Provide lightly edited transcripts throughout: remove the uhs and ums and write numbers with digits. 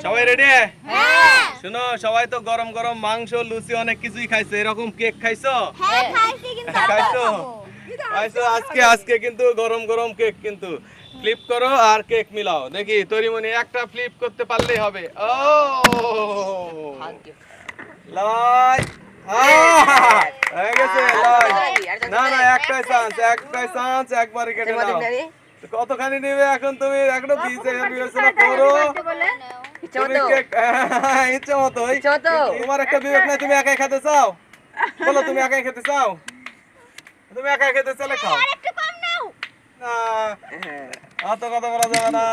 সবাই রেডি? হ্যাঁ শুনো, সবাই তো গরম গরম মাংস লুচি অনেক কিছুই খাইছে, এরকম কেক খাইছো? হ্যাঁ খাইছি কিন্তু আবার খাইছো? খাবো। খাইছো? আজকে কিন্তু গরম গরম কেক কিন্তু ফ্লিপ করো আর কেক মিলাও দেখি। তরিমনি একটা ফ্লিপ করতে পারলেই হবে। ও লাই হয়ে গেছে লাই। না না, একটাই চান্স একবারে কেটে নাও। কতখানি নেবে এখন তুমি? এখনো বিবেচনা করো। তুমি কেক ইচ্ছে মতোই। তোমার একটা বিবেক নাই, তুমি একাই খেতে চাও? বলো, তুমি একাই খেতে চাও? তুমি একাই খেতে চাইলে খাও। আরেকটু কম নাও। না, অত কথা বলা যাবে না।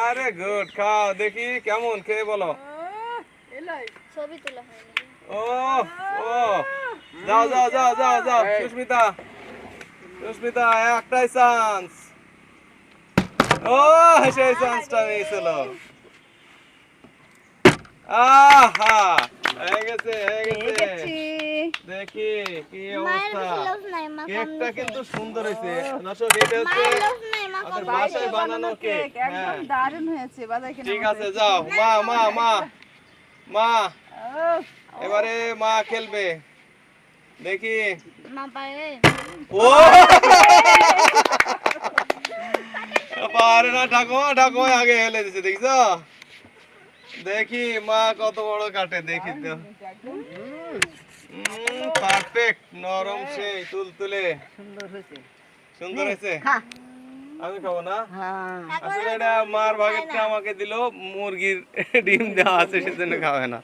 আরে গুড, খাও দেখি কেমন, খেয়ে বলো। ছবি তোলা হয়নি। ও ও যাও যাও যাও যাও যাও। সুস্মিতা একটাই চান্স। ও সেই চান্সটা মিছিল। আহা, হয়ে গেছে দেখি কি মায়ের অবস্থা। বেশি লোভ নাই, মা কম কেকটা দিছে। কিন্তু সুন্দর হয়েছে দর্শক। এটা হচ্ছে মায়ের লোভ নাই, মা কম আমাদের দিছে। বাসায় বানানো কেক। একদম দারুণ হয়েছে বাজার কেনা ঠিক আছে, যাও মা মা মা মা এবারে মা খেলবে দেখি। মা পারে। ও পারে না, ঠাকুমা আগে হেলে দিছে, দেখছো? দেখি মা কত বড় কাটে, দেখি তো। পারফেক্ট, নরম সেই তুলতুলে। সুন্দর হয়েছে। আমি খাবো না? আসলে এটা মার ভাগেরটা আমাকে দিল, মুরগির ডিম দেওয়া আছে সেজন্য খাবে না।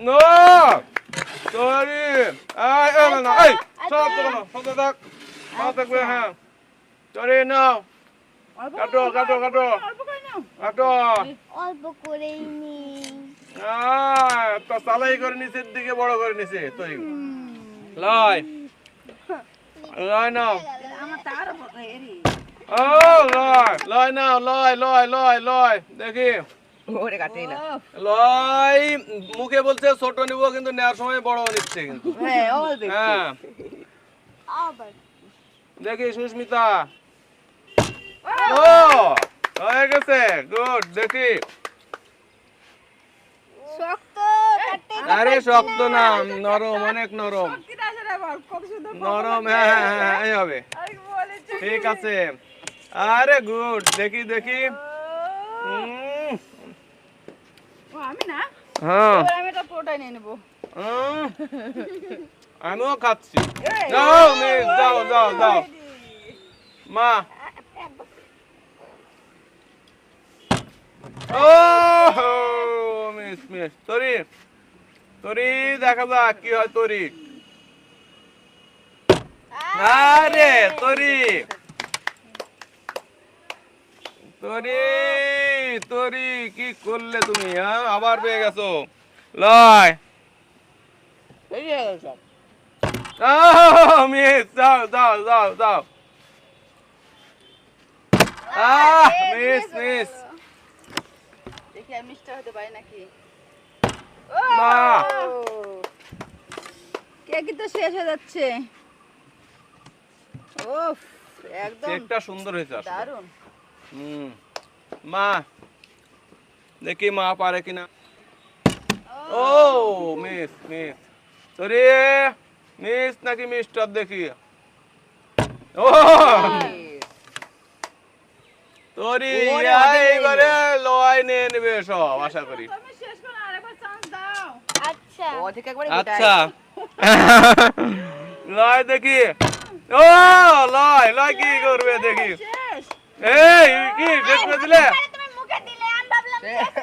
নো সরি, না এই সব তো না, সব থাক, সব থাকবে। হ্যাঁ সরি, নাও কাটো কাটো কাটো কাটো। অল্প করেই নি। তো চালাই করে নিচের দিকে বড় করে নিছে তৈরি। লয় লয় নাও। আমার তার এরি ও লয় নাও, লয় দেখি। ওরে কাটেই না লয় মুখে বলছে ছোট নিব, কিন্তু নেওয়ার সময় বড় নিচ্ছে কিন্তু। হ্যাঁ অল দেখি হ্যাঁ আবার দেখি সুস্মিতা। ও হয়ে গেছে, গুড। দেখি। শক্ত কাটতে আরে শক্ত না, নরম, অনেক নরম কি দাস রে বল কত সুন্দর নরম। হ্যাঁ এই হবে, আমি বলেছি ঠিক আছে। আরে গুড, দেখি দেখি। ও আমি না হ্যাঁ ওরে আমি এটা পুরোটাই নিয়ে নেব আমিও খাচ্ছি। যাও মিস, যাও যাও যাও মা। ও মিস তরি দেখা যাক কি হয় তরি। আরে তরি কি করলে তুমি? হ্যাঁ আবার পেয়ে গেছো। লয় এই যে সব মিস, যাও যাও যাও যাও। মিস দেখি আমি মিষ্টি হতে পারি নাকি না। কেক তো শেষ হয়ে যাচ্ছে ওফ একদম কেকটা সুন্দর হয়েছে আসলে। দারুণ মা দেখি মা পারে কিনা। ও মিস সরি, মিস নাকি মিস্টার দেখি। ও তোরি এইবারে লয় নিয়ে নেবে সব, আশা করি। তুমি শেষ করো আরেকবার চান্স দাও আচ্ছা অধিক একবার আচ্ছা লয় দেখি। ও লয় কি করবে দেখি। শেষ এই কি দেখতে দিলে? তুমি মুখে দিলে আমি ভাবলাম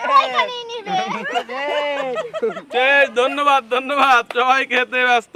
পয়সা নিয়ে নিবে। ধন্যবাদ সবাই খেতে ব্যস্ত।